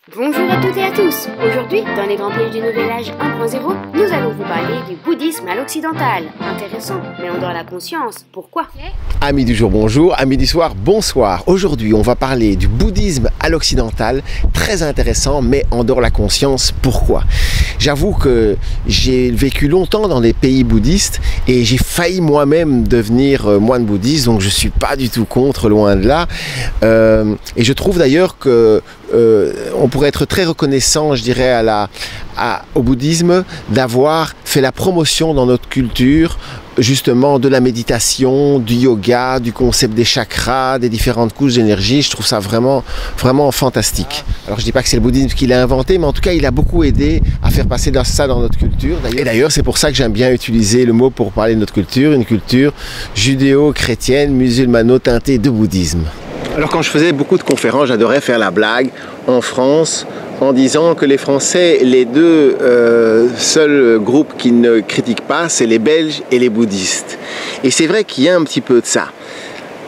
Bonjour à toutes et à tous. Aujourd'hui, dans les grands pièges du Nouvel Âge 1.0, nous allons vous parler du bouddhisme à l'occidental. Intéressant, mais on dort la conscience. Pourquoi? Amis du jour, bonjour. Amis du soir, bonsoir. Aujourd'hui, on va parler du bouddhisme à l'occidental. Très intéressant, mais en dehors la conscience. Pourquoi? J'avoue que j'ai vécu longtemps dans des pays bouddhistes et j'ai failli moi-même devenir moine bouddhiste, donc je ne suis pas du tout contre, loin de là. Et je trouve d'ailleurs que on pourrait être très reconnaissant, je dirais, au bouddhisme d'avoir fait la promotion dans notre culture justement de la méditation, du yoga, du concept des chakras, des différentes couches d'énergie. Je trouve ça vraiment fantastique. Alors je dis pas que c'est le bouddhisme qui l'a inventé, mais en tout cas il a beaucoup aidé à faire passer ça dans notre culture. Et d'ailleurs c'est pour ça que j'aime bien utiliser le mot pour parler de notre culture, une culture judéo-chrétienne, musulmano-teintée de bouddhisme. Alors quand je faisais beaucoup de conférences, j'adorais faire la blague en France en disant que les Français, les deux seuls groupes qui ne critiquent pas, c'est les Belges et les bouddhistes. Et c'est vrai qu'il y a un petit peu de ça.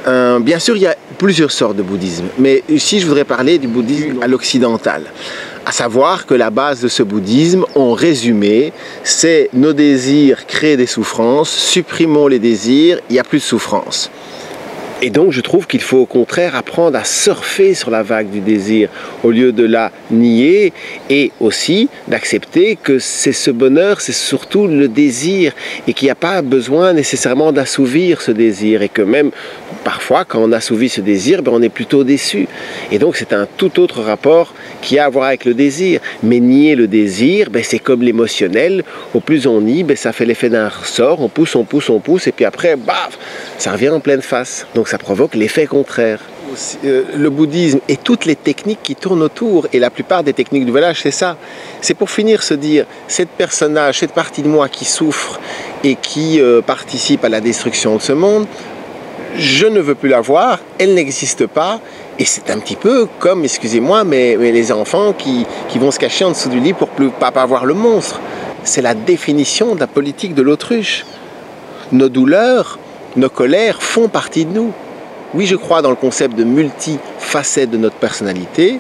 Bien sûr, il y a plusieurs sortes de bouddhisme, mais ici je voudrais parler du bouddhisme à l'occidental. À savoir que la base de ce bouddhisme, en résumé, c'est nos désirs créent des souffrances, supprimons les désirs, il n'y a plus de souffrance. Et donc je trouve qu'il faut au contraire apprendre à surfer sur la vague du désir au lieu de la nier, et aussi d'accepter que c'est ce bonheur, c'est surtout le désir et qu'il n'y a pas besoin nécessairement d'assouvir ce désir, et que même parfois quand on assouvit ce désir, on est plutôt déçu. Et donc c'est un tout autre rapport qui a à voir avec le désir. Mais nier le désir, c'est comme l'émotionnel, au plus on nie, ça fait l'effet d'un ressort, on pousse, et puis après, baf, ça revient en pleine face. Donc ça provoque l'effet contraire. Le bouddhisme et toutes les techniques qui tournent autour, et la plupart des techniques du Nouvel Âge, c'est ça. C'est pour finir se dire, cette partie de moi qui souffre et qui participe à la destruction de ce monde, je ne veux plus la voir, elle n'existe pas. Et c'est un petit peu comme, excusez-moi, mais les enfants qui vont se cacher en dessous du lit pour ne pas voir le monstre. C'est la définition de la politique de l'autruche. Nos douleurs, nos colères font partie de nous. Oui, je crois dans le concept de multifacettes de notre personnalité.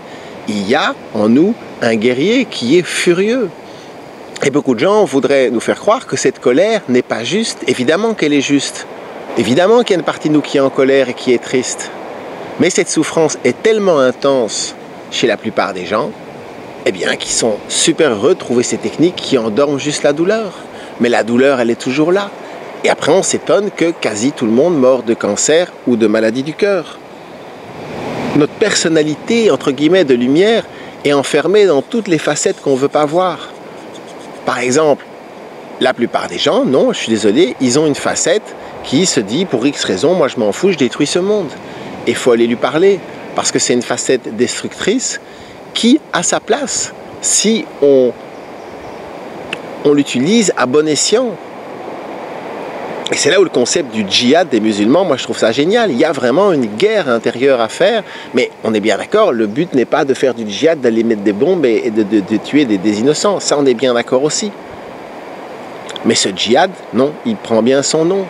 Il y a en nous un guerrier qui est furieux. Et beaucoup de gens voudraient nous faire croire que cette colère n'est pas juste. Évidemment qu'elle est juste. Évidemment qu'il y a une partie de nous qui est en colère et qui est triste. Mais cette souffrance est tellement intense chez la plupart des gens, qu'ils sont super heureux de trouver ces techniques qui endorment juste la douleur. Mais la douleur, elle est toujours là. Et après, on s'étonne que quasi tout le monde meurt de cancer ou de maladie du cœur. Notre personnalité, entre guillemets, de lumière, est enfermée dans toutes les facettes qu'on ne veut pas voir. Par exemple, la plupart des gens, non, je suis désolé, ils ont une facette qui se dit, pour X raison, moi je m'en fous, je détruis ce monde. Et il faut aller lui parler, parce que c'est une facette destructrice qui a sa place, si on l'utilise à bon escient. Et c'est là où le concept du djihad des musulmans, moi je trouve ça génial. Il y a vraiment une guerre intérieure à faire, mais on est bien d'accord, le but n'est pas de faire du djihad, d'aller mettre des bombes et de tuer des innocents. Ça, on est bien d'accord aussi. Mais ce djihad, non, il prend bien son nom.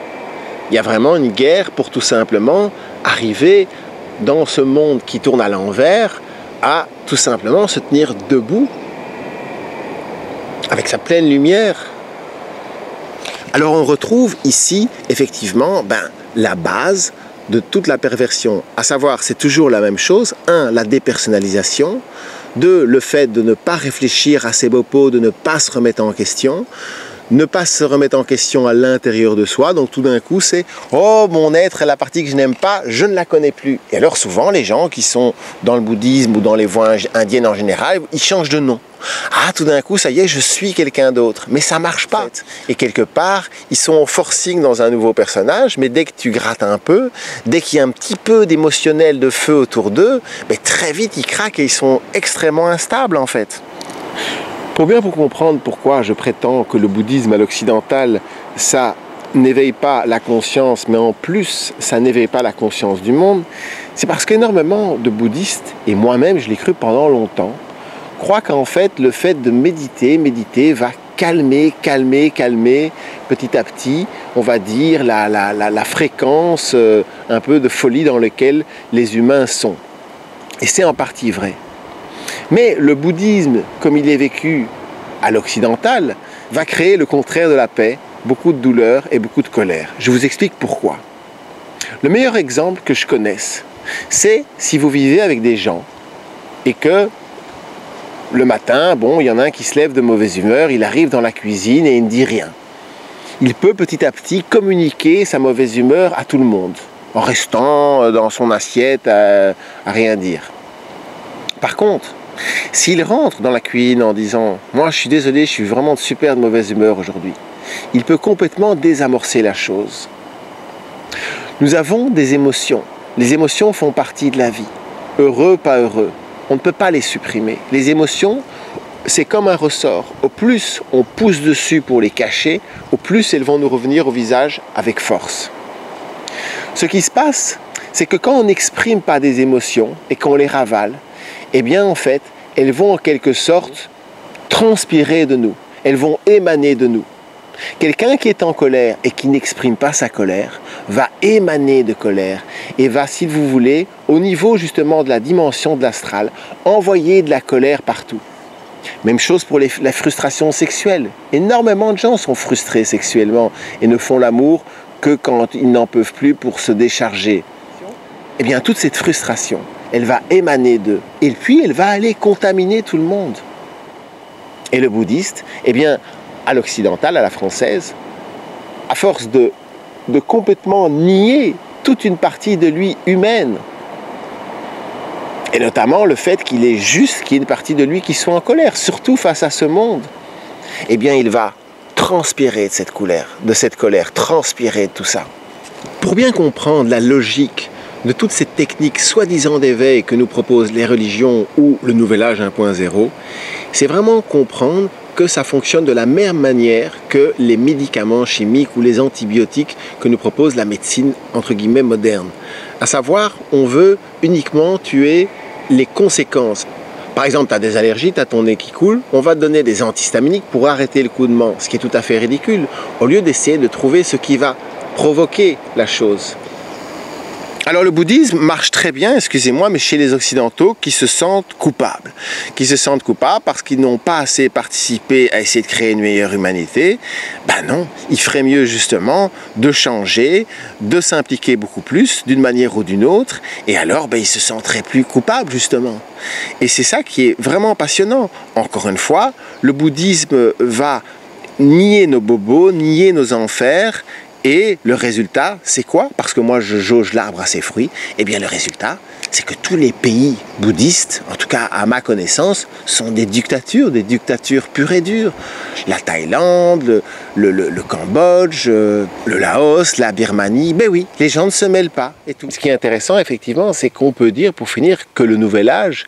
Il y a vraiment une guerre pour tout simplement arriver dans ce monde qui tourne à l'envers à tout simplement se tenir debout avec sa pleine lumière. Alors on retrouve ici effectivement la base de toute la perversion, à savoir c'est toujours la même chose. 1, la dépersonnalisation. 2, le fait de ne pas réfléchir à ses propos, de ne pas se remettre en question. Ne pas se remettre en question à l'intérieur de soi. Donc tout d'un coup c'est « Oh, mon être, la partie que je n'aime pas, je ne la connais plus ». Et alors souvent les gens qui sont dans le bouddhisme ou dans les voies indiennes en général, ils changent de nom. Ah, tout d'un coup, ça y est, je suis quelqu'un d'autre. Mais ça marche pas. Et quelque part, ils sont en forcing dans un nouveau personnage, mais dès que tu grattes un peu, dès qu'il y a un petit peu d'émotionnel, de feu autour d'eux, très vite ils craquent et ils sont extrêmement instables en fait. Pour comprendre pourquoi je prétends que le bouddhisme à l'occidental, ça n'éveille pas la conscience, mais en plus, ça n'éveille pas la conscience du monde, c'est parce qu'énormément de bouddhistes, et moi-même je l'ai cru pendant longtemps, croient qu'en fait, le fait de méditer va calmer petit à petit, on va dire, la fréquence un peu de folie dans laquelle les humains sont. Et c'est en partie vrai. Mais le bouddhisme, comme il est vécu à l'occidental, va créer le contraire de la paix, beaucoup de douleur et beaucoup de colère. Je vous explique pourquoi. Le meilleur exemple que je connaisse, c'est si vous vivez avec des gens et que le matin, bon, il y en a un qui se lève de mauvaise humeur, il arrive dans la cuisine et il ne dit rien. Il peut petit à petit communiquer sa mauvaise humeur à tout le monde, en restant dans son assiette à rien dire. Par contre, s'il rentre dans la cuisine en disant « Moi, je suis désolé, je suis vraiment de super de mauvaise humeur aujourd'hui », il peut complètement désamorcer la chose. Nous avons des émotions. Les émotions font partie de la vie. Heureux, pas heureux. On ne peut pas les supprimer. Les émotions, c'est comme un ressort. Au plus on pousse dessus pour les cacher, au plus elles vont nous revenir au visage avec force. Ce qui se passe, c'est que quand on n'exprime pas des émotions et qu'on les ravale, eh bien en fait, elles vont en quelque sorte transpirer de nous. Elles vont émaner de nous. Quelqu'un qui est en colère et qui n'exprime pas sa colère va émaner de colère et va, si vous voulez, au niveau justement de la dimension de l'astral, envoyer de la colère partout. Même chose pour la frustration sexuelle. Énormément de gens sont frustrés sexuellement et ne font l'amour que quand ils n'en peuvent plus pour se décharger. Eh bien, toute cette frustration, elle va émaner d'eux et puis elle va aller contaminer tout le monde. Et le bouddhiste, eh bien, à l'occidental, à la française, à force de complètement nier toute une partie de lui humaine, et notamment le fait qu'il est juste qu'il y ait une partie de lui qui soit en colère, surtout face à ce monde, eh bien il va transpirer de cette colère, transpirer de tout ça. Pour bien comprendre la logique de toutes ces techniques soi-disant d'éveil que nous proposent les religions ou le Nouvel Âge 1.0, c'est vraiment comprendre que ça fonctionne de la même manière que les médicaments chimiques ou les antibiotiques que nous propose la médecine entre guillemets moderne. À savoir, on veut uniquement tuer les conséquences. Par exemple, tu as des allergies, tu as ton nez qui coule, on va te donner des antihistaminiques pour arrêter le coulement, ce qui est tout à fait ridicule, au lieu d'essayer de trouver ce qui va provoquer la chose. Alors le bouddhisme marche très bien, excusez-moi, mais chez les occidentaux qui se sentent coupables. Qui se sentent coupables parce qu'ils n'ont pas assez participé à essayer de créer une meilleure humanité. Ben non, il ferait mieux justement de changer, de s'impliquer beaucoup plus d'une manière ou d'une autre, et alors ben, ils se sentiraient plus coupables justement. Et c'est ça qui est vraiment passionnant. Encore une fois, le bouddhisme va nier nos bobos, nier nos enfers. Et le résultat, c'est quoi? Parce que moi, je jauge l'arbre à ses fruits. Eh bien, le résultat, c'est que tous les pays bouddhistes, en tout cas à ma connaissance, sont des dictatures pures et dures. La Thaïlande, le Cambodge, le Laos, la Birmanie, ben oui, les gens ne se mêlent pas. Et tout. Ce qui est intéressant, effectivement, c'est qu'on peut dire, pour finir, que le Nouvel Âge,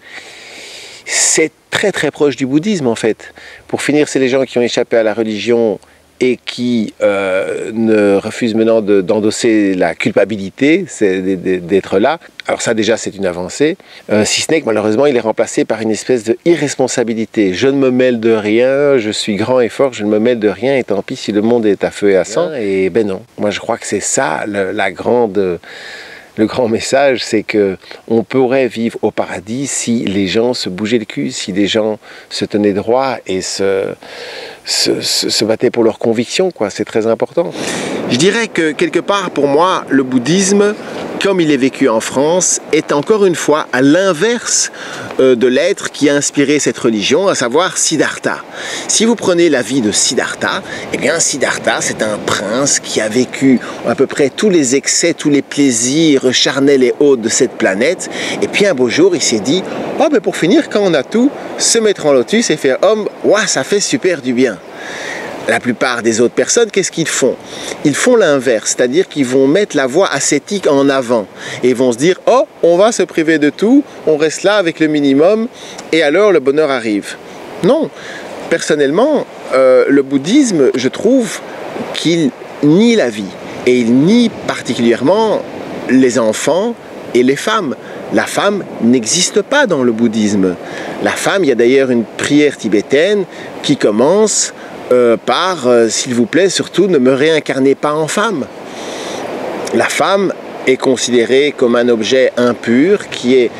c'est très très proche du bouddhisme, en fait. Pour finir, c'est les gens qui ont échappé à la religion et qui ne refusent maintenant d'endosser la culpabilité d'être là. Alors ça déjà c'est une avancée, si ce n'est que malheureusement il est remplacé par une espèce de irresponsabilité. Je ne me mêle de rien, je suis grand et fort, je ne me mêle de rien et tant pis si le monde est à feu et à sang. Et ben non, moi je crois que c'est ça le grand message, c'est que on pourrait vivre au paradis si les gens se bougeaient le cul, si les gens se tenaient droit et se battaient pour leurs convictions, quoi. C'est très important. Je dirais que quelque part, pour moi, le bouddhisme, comme il est vécu en France, est encore une fois à l'inverse de l'être qui a inspiré cette religion, à savoir Siddhartha. Si vous prenez la vie de Siddhartha, eh bien Siddhartha, c'est un prince qui a vécu à peu près tous les excès, tous les plaisirs charnels et hauts de cette planète, et puis un beau jour, il s'est dit « Oh, mais pour finir, quand on a tout, se mettre en lotus et faire homme, ouah, ça fait super du bien !» La plupart des autres personnes, qu'est-ce qu'ils font? Ils font l'inverse, c'est-à-dire qu'ils vont mettre la voie ascétique en avant et ils vont se dire « Oh, on va se priver de tout, on reste là avec le minimum et alors le bonheur arrive. » Non, personnellement, le bouddhisme, je trouve qu'il nie la vie et il nie particulièrement les enfants et les femmes. La femme n'existe pas dans le bouddhisme. La femme, il y a d'ailleurs une prière tibétaine qui commence par s'il vous plaît, surtout ne me réincarnez pas en femme. La femme est considérée comme un objet impur qui est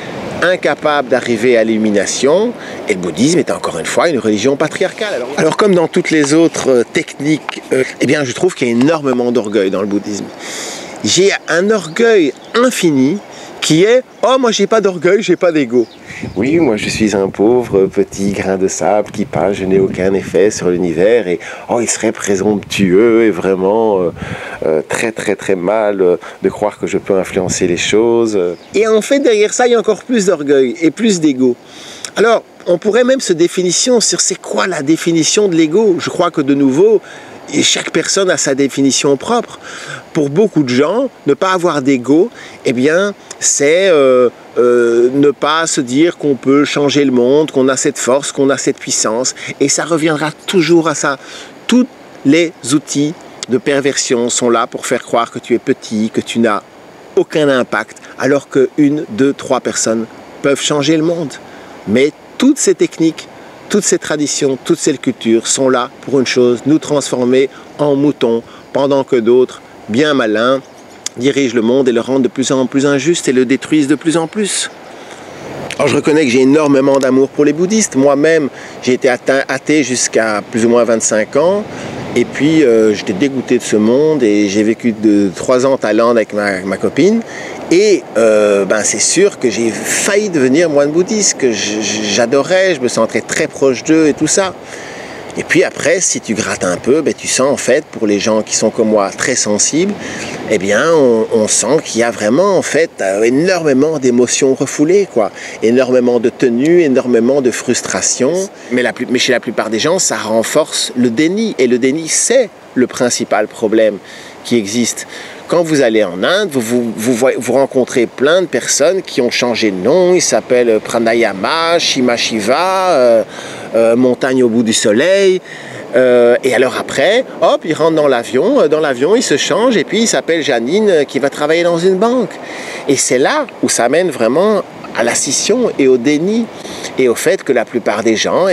incapable d'arriver à l'illumination, et le bouddhisme est encore une fois une religion patriarcale. Alors comme dans toutes les autres techniques, eh bien je trouve qu'il y a énormément d'orgueil dans le bouddhisme. J'ai un orgueil infini qui est « Oh, moi j'ai pas d'orgueil, j'ai pas d'ego ». Oui, moi je suis un pauvre petit grain de sable qui passe, je n'ai aucun effet sur l'univers et oh, il serait présomptueux et vraiment très mal de croire que je peux influencer les choses. Et en fait derrière ça il y a encore plus d'orgueil et plus d'ego. Alors on pourrait même se définir sur c'est quoi la définition de l'ego. Je crois que de nouveau, et chaque personne a sa définition propre. Pour beaucoup de gens, ne pas avoir d'ego, eh bien, c'est ne pas se dire qu'on peut changer le monde, qu'on a cette force, qu'on a cette puissance. Et ça reviendra toujours à ça. Tous les outils de perversion sont là pour faire croire que tu es petit, que tu n'as aucun impact, alors que 1, 2, 3 personnes peuvent changer le monde. Mais toutes ces techniques, toutes ces traditions, toutes ces cultures sont là pour une chose, nous transformer en moutons, pendant que d'autres, bien malins, dirigent le monde et le rendent de plus en plus injuste et le détruisent de plus en plus. Alors je reconnais que j'ai énormément d'amour pour les bouddhistes. Moi-même, j'ai été athée jusqu'à plus ou moins 25 ans. Et puis, j'étais dégoûté de ce monde et j'ai vécu 3 ans en Thaïlande avec ma copine. Et c'est sûr que j'ai failli devenir moine bouddhiste, que j'adorais, je me sentais très proche d'eux et tout ça. Et puis après, si tu grattes un peu, tu sens en fait, pour les gens qui sont comme moi très sensibles, eh bien on sent qu'il y a vraiment en fait énormément d'émotions refoulées, quoi. Énormément de tenue, énormément de frustration. Mais chez la plupart des gens, ça renforce le déni. Et le déni, c'est le principal problème qui existe. Quand vous allez en Inde, vous rencontrez plein de personnes qui ont changé de nom. Ils s'appellent Pranayama, Shima Shiva, Montagne au bout du soleil. Et alors après, hop, ils rentrent dans l'avion. Dans l'avion, ils se changent et puis ils s'appellent Janine qui va travailler dans une banque. Et c'est là où ça mène vraiment à la scission et au déni. Et au fait que la plupart des gens,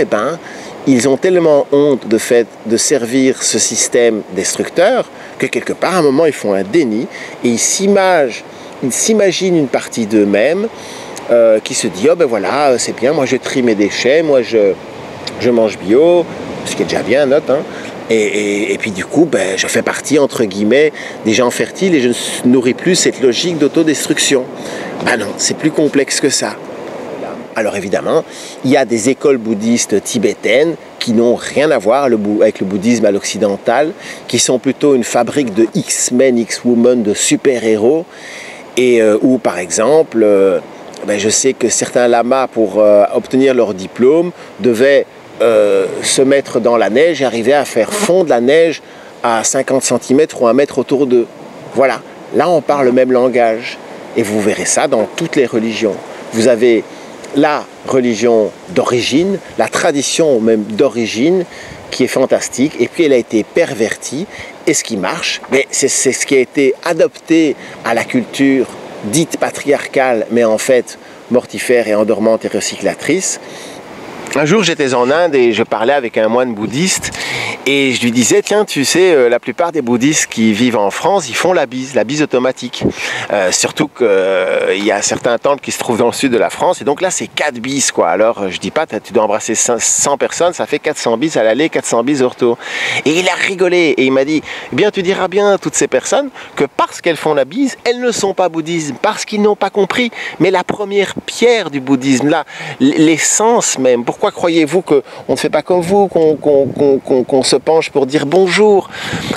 ils ont tellement honte de servir ce système destructeur que quelque part, à un moment, ils font un déni et ils s'imaginent une partie d'eux-mêmes qui se dit « Oh ben voilà, c'est bien, moi je trie mes déchets, moi je mange bio », ce qui est déjà bien, note, hein. Et puis du coup, je fais partie, entre guillemets, des gens fertiles et je ne nourris plus cette logique d'autodestruction. Non, c'est plus complexe que ça. Alors évidemment, il y a des écoles bouddhistes tibétaines qui n'ont rien à voir avec le bouddhisme à l'occidental, qui sont plutôt une fabrique de X-Men, X-Women, de super-héros, et où par exemple, je sais que certains lamas, pour obtenir leur diplôme, devaient se mettre dans la neige et arriver à faire fondre la neige à 50 cm ou 1 mètre autour d'eux. Voilà, là on parle le même langage, et vous verrez ça dans toutes les religions. Vous avez la religion d'origine, la tradition même d'origine qui est fantastique et puis elle a été pervertie et ce qui marche, c'est ce qui a été adopté à la culture dite patriarcale mais en fait mortifère et endormante et recyclatrice. Un jour j'étais en Inde et je parlais avec un moine bouddhiste et je lui disais tiens tu sais la plupart des bouddhistes qui vivent en France ils font la bise automatique, surtout qu'il y a certains temples qui se trouvent dans le sud de la France et donc là c'est 4 bises quoi. Alors je dis pas tu dois embrasser 100 personnes, ça fait 400 bises à l'aller, 400 bises au retour. Et il a rigolé et il m'a dit eh bien tu diras bien à toutes ces personnes que parce qu'elles font la bise elles ne sont pas bouddhistes, parce qu'ils n'ont pas compris. Mais la première pierre du bouddhisme, là l'essence même, pourquoi croyez-vous qu'on ne fait pas comme vous, qu'on se penche pour dire bonjour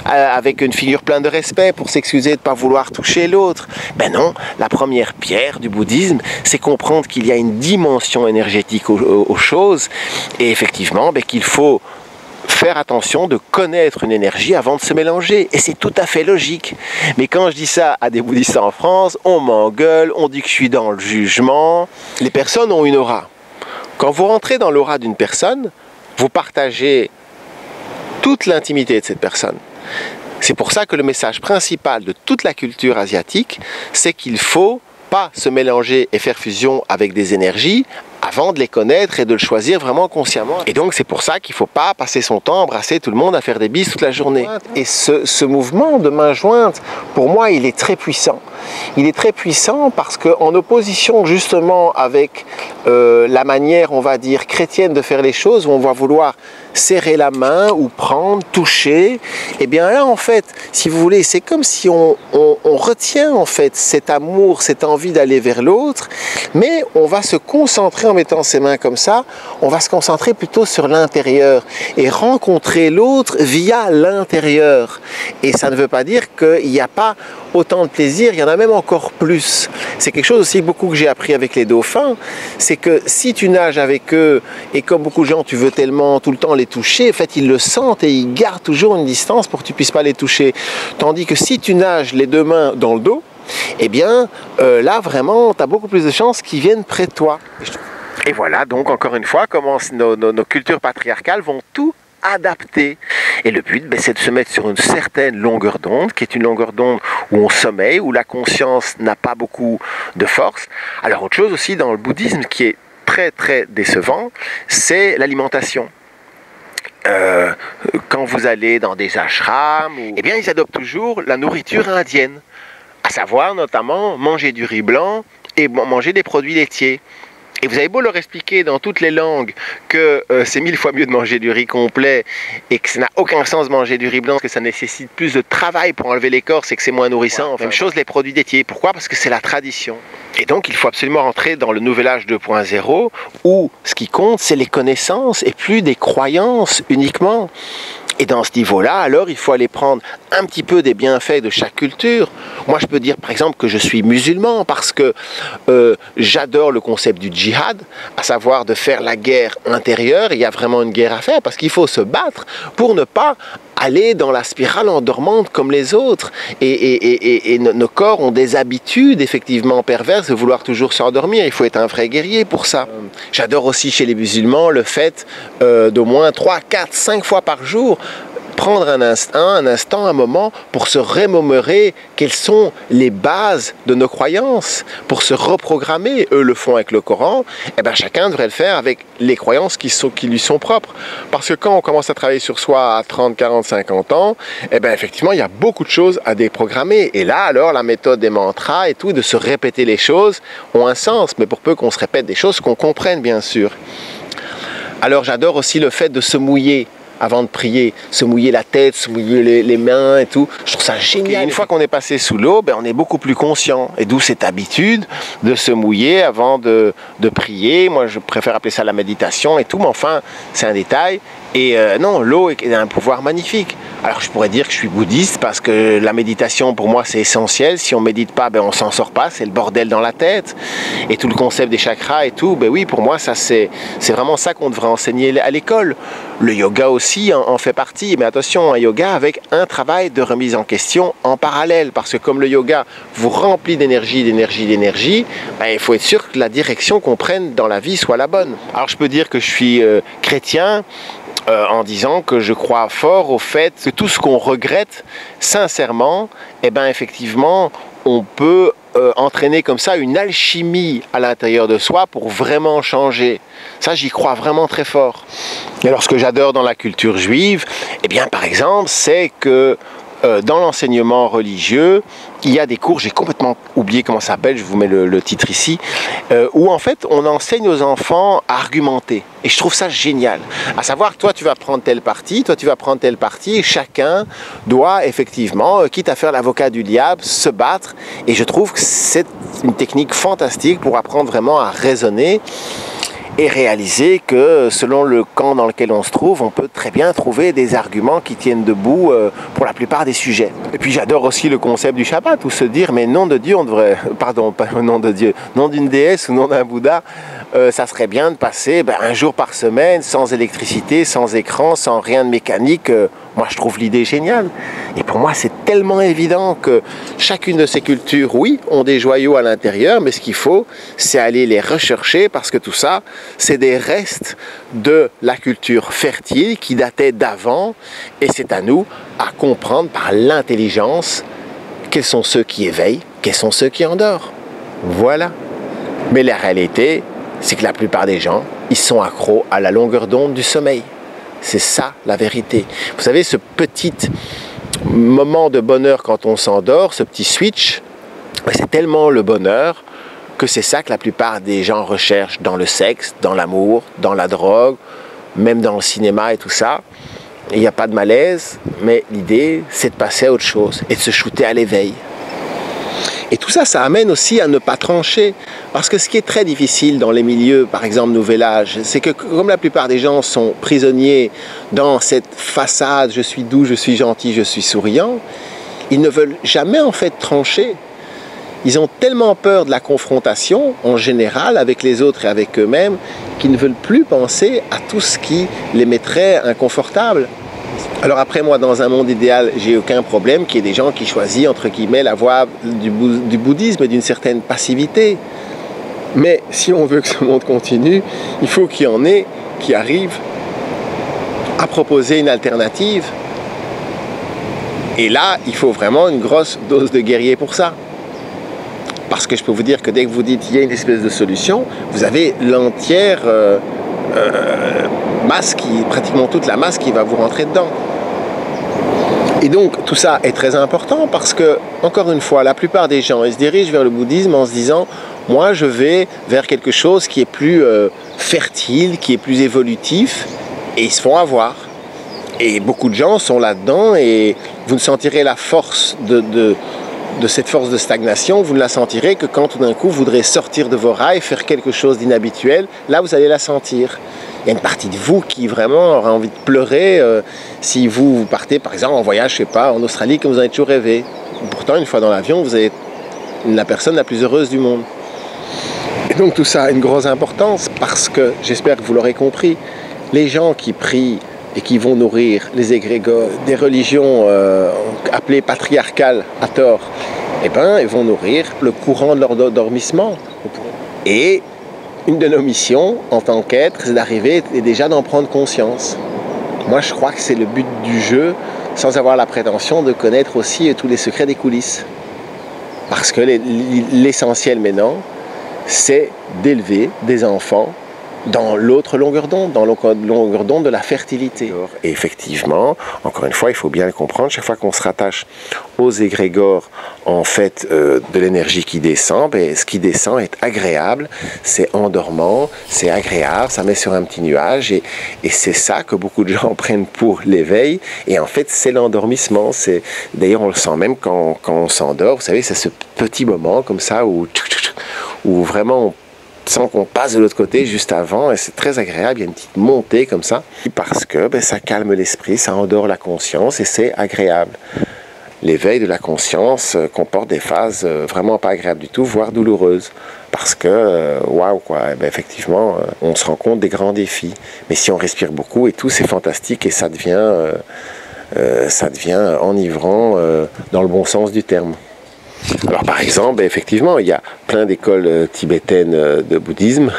avec une figure pleine de respect, pour s'excuser de ne pas vouloir toucher l'autre? Non, la première pierre du bouddhisme, c'est comprendre qu'il y a une dimension énergétique aux choses et effectivement qu'il faut faire attention de connaître une énergie avant de se mélanger. Et c'est tout à fait logique. Mais quand je dis ça à des bouddhistes en France, on m'engueule, on dit que je suis dans le jugement. Les personnes ont une aura. Quand vous rentrez dans l'aura d'une personne, vous partagez toute l'intimité de cette personne. C'est pour ça que le message principal de toute la culture asiatique, c'est qu'il ne faut pas se mélanger et faire fusion avec des énergies avant de les connaître et de le choisir vraiment consciemment. Et donc c'est pour ça qu'il ne faut pas passer son temps à embrasser tout le monde, à faire des bises toute la journée. Et ce mouvement de main jointe, pour moi, il est très puissant. Il est très puissant parce qu'en opposition justement avec la manière, on va dire, chrétienne de faire les choses, où on va vouloir serrer la main ou prendre, toucher, et bien là en fait, si vous voulez, c'est comme si on retient en fait cet amour, cette envie d'aller vers l'autre, mais on va se concentrer en mettant ses mains comme ça, on va se concentrer plutôt sur l'intérieur et rencontrer l'autre via l'intérieur. Et ça ne veut pas dire qu'il n'y a pas autant de plaisir, il y en a même encore plus. C'est quelque chose aussi beaucoup que j'ai appris avec les dauphins, c'est que si tu nages avec eux et comme beaucoup de gens tu veux tellement tout le temps les toucher, en fait ils le sentent et ils gardent toujours une distance pour que tu puisses pas les toucher. Tandis que si tu nages les deux mains dans le dos, eh bien là vraiment tu as beaucoup plus de chances qu'ils viennent près de toi. Et voilà donc encore une fois comment nos cultures patriarcales vont tout adapté. Et le but, c'est de se mettre sur une certaine longueur d'onde, qui est une longueur d'onde où on sommeille, où la conscience n'a pas beaucoup de force. Alors autre chose aussi dans le bouddhisme qui est très très décevant, c'est l'alimentation. Quand vous allez dans des ashrams, eh bien ils adoptent toujours la nourriture indienne, à savoir notamment manger du riz blanc et manger des produits laitiers. Et vous avez beau leur expliquer dans toutes les langues que c'est 1000 fois mieux de manger du riz complet et que ça n'a aucun sens de manger du riz blanc, que ça nécessite plus de travail pour enlever l'écorce et que c'est moins nourrissant. Même chose les produits laitiers. Pourquoi? Parce que c'est la tradition. Et donc il faut absolument rentrer dans le nouvel âge 2.0 où ce qui compte c'est les connaissances et plus des croyances uniquement. Et dans ce niveau-là, alors, il faut aller prendre un petit peu des bienfaits de chaque culture. Moi, je peux dire, par exemple, que je suis musulman parce que j'adore le concept du djihad, à savoir de faire la guerre intérieure. Il y a vraiment une guerre à faire parce qu'il faut se battre pour ne pas aller dans la spirale endormante comme les autres. Et nos corps ont des habitudes, effectivement, perverses de vouloir toujours s'endormir. Il faut être un vrai guerrier pour ça. J'adore aussi chez les musulmans le fait d'au moins 3, 4, 5 fois par jour prendre un instant, un moment pour se remémorer quelles sont les bases de nos croyances, pour se reprogrammer. Eux le font avec le Coran, et bien chacun devrait le faire avec les croyances qui lui sont propres. Parce que quand on commence à travailler sur soi à 30, 40, 50 ans, et bien effectivement il y a beaucoup de choses à déprogrammer. Et là alors la méthode des mantras et tout, de se répéter les choses, ont un sens, mais pour peu qu'on se répète des choses qu'on comprenne bien sûr. Alors j'adore aussi le fait de se mouiller avant de prier, se mouiller la tête, se mouiller les mains et tout. Je trouve ça génial. Et une fois qu'on est passé sous l'eau, on est beaucoup plus conscient. Et d'où cette habitude de se mouiller avant de prier. Moi, je préfère appeler ça la méditation et tout, mais enfin, c'est un détail. Et non, l'eau a un pouvoir magnifique. Alors je pourrais dire que je suis bouddhiste parce que la méditation pour moi c'est essentiel. Si on médite pas, on s'en sort pas, c'est le bordel dans la tête. Et tout le concept des chakras et tout, oui, pour moi ça c'est vraiment ça qu'on devrait enseigner à l'école. Le yoga aussi en fait partie, mais attention, un yoga avec un travail de remise en question en parallèle, parce que comme le yoga vous remplit d'énergie, il faut être sûr que la direction qu'on prenne dans la vie soit la bonne. Alors je peux dire que je suis chrétien, en disant que je crois fort au fait que tout ce qu'on regrette sincèrement, effectivement, on peut entraîner comme ça une alchimie à l'intérieur de soi pour vraiment changer. Ça, j'y crois vraiment très fort. Et alors, ce que j'adore dans la culture juive, par exemple, c'est que dans l'enseignement religieux, il y a des cours, j'ai complètement oublié comment ça s'appelle, je vous mets le titre ici, où en fait on enseigne aux enfants à argumenter. Et je trouve ça génial. À savoir, toi tu vas prendre telle partie, toi tu vas prendre telle partie, et chacun doit effectivement, quitte à faire l'avocat du diable, se battre. Et je trouve que c'est une technique fantastique pour apprendre vraiment à raisonner et réaliser que selon le camp dans lequel on se trouve, on peut très bien trouver des arguments qui tiennent debout pour la plupart des sujets. Et puis j'adore aussi le concept du Shabbat, où se dire, mais nom de Dieu, on devrait, pardon, pas nom de Dieu, nom d'une déesse ou nom d'un Bouddha, ça serait bien de passer un jour par semaine sans électricité, sans écran, sans rien de mécanique. Moi, je trouve l'idée géniale. Et pour moi, c'est tellement évident que chacune de ces cultures, oui, ont des joyaux à l'intérieur, mais ce qu'il faut, c'est aller les rechercher parce que tout ça, c'est des restes de la culture fertile qui datait d'avant. Et c'est à nous à comprendre par l'intelligence quels sont ceux qui éveillent, quels sont ceux qui endorment. Voilà. Mais la réalité, c'est que la plupart des gens, ils sont accros à la longueur d'onde du sommeil. C'est ça la vérité. Vous savez, ce petit moment de bonheur quand on s'endort, ce petit switch, c'est tellement le bonheur que c'est ça que la plupart des gens recherchent dans le sexe, dans l'amour, dans la drogue, même dans le cinéma et tout ça. Il n'y a pas de malaise, mais l'idée, c'est de passer à autre chose et de se shooter à l'éveil. Et tout ça, ça amène aussi à ne pas trancher. Parce que ce qui est très difficile dans les milieux, par exemple Nouvel Âge, c'est que comme la plupart des gens sont prisonniers dans cette façade, je suis doux, je suis gentil, je suis souriant, ils ne veulent jamais en fait trancher. Ils ont tellement peur de la confrontation, en général, avec les autres et avec eux-mêmes, qu'ils ne veulent plus penser à tout ce qui les mettrait inconfortables. Alors après, moi, dans un monde idéal, j'ai aucun problème qu'il y ait des gens qui choisissent, entre guillemets, la voie du bouddhisme et d'une certaine passivité. Mais si on veut que ce monde continue, il faut qu'il y en ait qui arrivent à proposer une alternative. Et là, il faut vraiment une grosse dose de guerrier pour ça. Parce que je peux vous dire que dès que vous dites qu'il y a une espèce de solution, vous avez l'entière masse, pratiquement toute la masse qui va vous rentrer dedans. Et donc tout ça est très important parce que, encore une fois, la plupart des gens, ils se dirigent vers le bouddhisme en se disant « moi je vais vers quelque chose qui est plus fertile, qui est plus évolutif » et ils se font avoir. Et beaucoup de gens sont là-dedans et vous ne sentirez la force de cette force de stagnation, vous ne la sentirez que quand tout d'un coup vous voudrez sortir de vos rails, faire quelque chose d'inhabituel, là vous allez la sentir. Il y a une partie de vous qui vraiment aura envie de pleurer si vous partez par exemple en voyage, je sais pas, en Australie comme vous en avez toujours rêvé. Pourtant une fois dans l'avion, vous êtes la personne la plus heureuse du monde. Et donc tout ça a une grosse importance parce que, j'espère que vous l'aurez compris, les gens qui prient et qui vont nourrir les égrégores des religions appelées patriarcales à tort, eh ben, ils vont nourrir le courant de leur endormissement. Et une de nos missions en tant qu'être, c'est d'arriver et déjà d'en prendre conscience. Moi, je crois que c'est le but du jeu, sans avoir la prétention de connaître aussi tous les secrets des coulisses. Parce que l'essentiel maintenant, c'est d'élever des enfants dans l'autre longueur d'onde, dans la longueur d'onde de la fertilité. Et effectivement, encore une fois, il faut bien le comprendre, chaque fois qu'on se rattache aux égrégores, en fait, de l'énergie qui descend, ben, ce qui descend est agréable, c'est endormant, c'est agréable, ça met sur un petit nuage, et c'est ça que beaucoup de gens prennent pour l'éveil, et en fait, c'est l'endormissement. D'ailleurs, on le sent même quand on s'endort, vous savez, c'est ce petit moment comme ça, où vraiment sans qu'on passe de l'autre côté juste avant, et c'est très agréable, il y a une petite montée comme ça, parce que ben, ça calme l'esprit, ça endort la conscience et c'est agréable. L'éveil de la conscience comporte des phases vraiment pas agréables du tout, voire douloureuses, parce que, waouh quoi, ben, effectivement, on se rend compte des grands défis. Mais si on respire beaucoup et tout, c'est fantastique et ça devient enivrant dans le bon sens du terme. Alors par exemple, effectivement, il y a plein d'écoles tibétaines de bouddhisme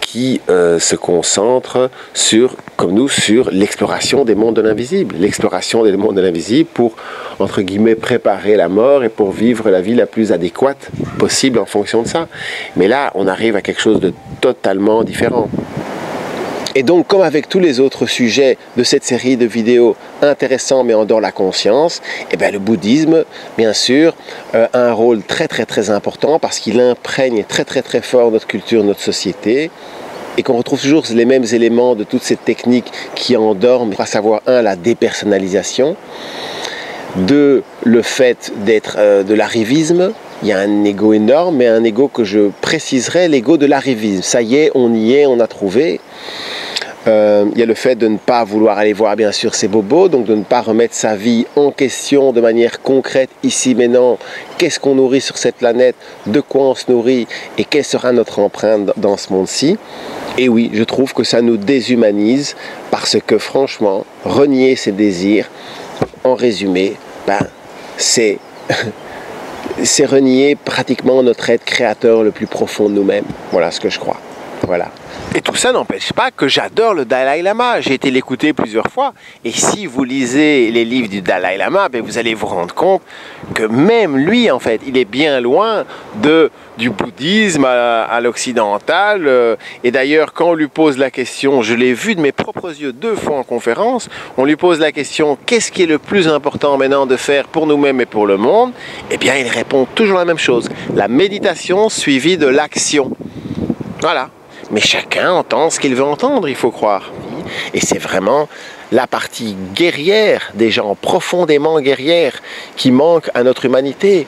qui se concentrent sur, comme nous, sur l'exploration des mondes de l'invisible. L'exploration des mondes de l'invisible pour, entre guillemets, préparer la mort et pour vivre la vie la plus adéquate possible en fonction de ça. Mais là, on arrive à quelque chose de totalement différent. Et donc, comme avec tous les autres sujets de cette série de vidéos intéressants mais en dehors de la conscience, eh bien, le bouddhisme, bien sûr, a un rôle très très très important parce qu'il imprègne très très très fort notre culture, notre société, et qu'on retrouve toujours les mêmes éléments de toutes ces techniques qui endorment, à savoir, un, la dépersonnalisation, deux, le fait d'être de l'arrivisme. Il y a un ego énorme, mais un ego que je préciserais, l'ego de l'arrivisme. Ça y est, on a trouvé. Il y a le fait de ne pas vouloir aller voir bien sûr ses bobos, donc de ne pas remettre sa vie en question de manière concrète ici maintenant. Qu'est-ce qu'on nourrit sur cette planète, de quoi on se nourrit et quelle sera notre empreinte dans ce monde-ci. Et oui, je trouve que ça nous déshumanise parce que franchement, renier ses désirs, en résumé, ben, c'est renier pratiquement notre être créateur le plus profond de nous-mêmes. Voilà ce que je crois. Voilà. Et tout ça n'empêche pas que j'adore le Dalai Lama. J'ai été l'écouter plusieurs fois. Et si vous lisez les livres du Dalai Lama, ben vous allez vous rendre compte que même lui, en fait, il est bien loin du bouddhisme à l'occidental. Et d'ailleurs, quand on lui pose la question, je l'ai vu de mes propres yeux 2 fois en conférence, on lui pose la question, qu'est-ce qui est le plus important maintenant de faire pour nous-mêmes et pour le monde? Eh bien, il répond toujours la même chose. La méditation suivie de l'action. Voilà. Mais chacun entend ce qu'il veut entendre, il faut croire. Et c'est vraiment la partie guerrière des gens, profondément guerrière, qui manque à notre humanité.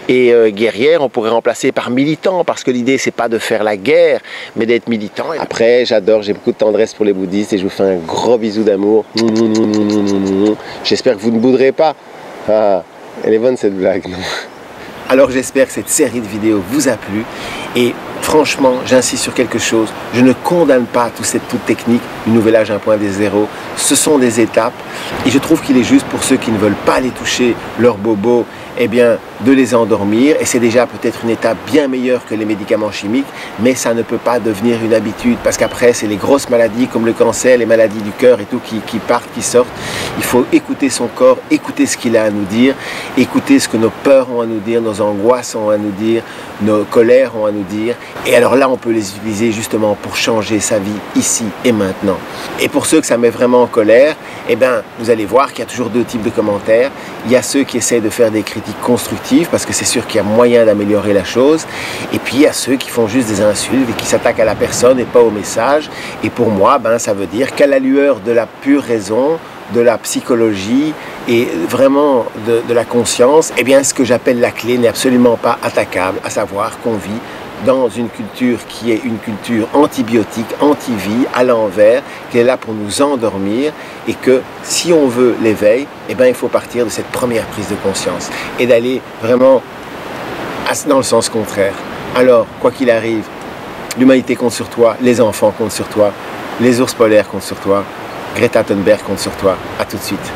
Et guerrière, on pourrait remplacer par militant, parce que l'idée, c'est pas de faire la guerre, mais d'être militant. Après, j'adore, j'ai beaucoup de tendresse pour les bouddhistes et je vous fais un gros bisou d'amour. J'espère que vous ne bouderez pas. Ah, elle est bonne cette blague, non? Alors j'espère que cette série de vidéos vous a plu et franchement, j'insiste sur quelque chose, je ne condamne pas toute technique du nouvel âge 1.0, ce sont des étapes et je trouve qu'il est juste pour ceux qui ne veulent pas les toucher, leurs bobos, eh bien, de les endormir et c'est déjà peut-être une étape bien meilleure que les médicaments chimiques, mais ça ne peut pas devenir une habitude parce qu'après c'est les grosses maladies comme le cancer, les maladies du cœur et tout qui partent, qui sortent. Il faut écouter son corps, écouter ce qu'il a à nous dire, écouter ce que nos peurs ont à nous dire, nos angoisses ont à nous dire, nos colères ont à nous dire et alors là on peut les utiliser justement pour changer sa vie ici et maintenant. Et pour ceux que ça met vraiment en colère, eh bien vous allez voir qu'il y a toujours 2 types de commentaires. Il y a ceux qui essaient de faire des critiques constructives parce que c'est sûr qu'il y a moyen d'améliorer la chose et puis il y a ceux qui font juste des insultes et qui s'attaquent à la personne et pas au message et pour moi ça veut dire qu'à la lueur de la pure raison, de la psychologie et vraiment de la conscience, eh bien ce que j'appelle la clé n'est absolument pas attaquable, à savoir qu'on vit dans une culture qui est une culture antibiotique, anti-vie, à l'envers, qui est là pour nous endormir et que si on veut l'éveil, eh bien il faut partir de cette première prise de conscience et d'aller vraiment dans le sens contraire. Alors, quoi qu'il arrive, l'humanité compte sur toi, les enfants comptent sur toi, les ours polaires comptent sur toi, Greta Thunberg compte sur toi. À tout de suite.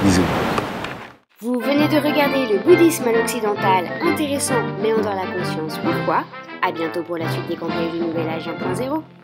Bisous. Vous venez de regarder le bouddhisme à l'occidental, intéressant mais on dort la conscience. Pourquoi? À bientôt pour la suite des conseils du nouvel âge 1.0.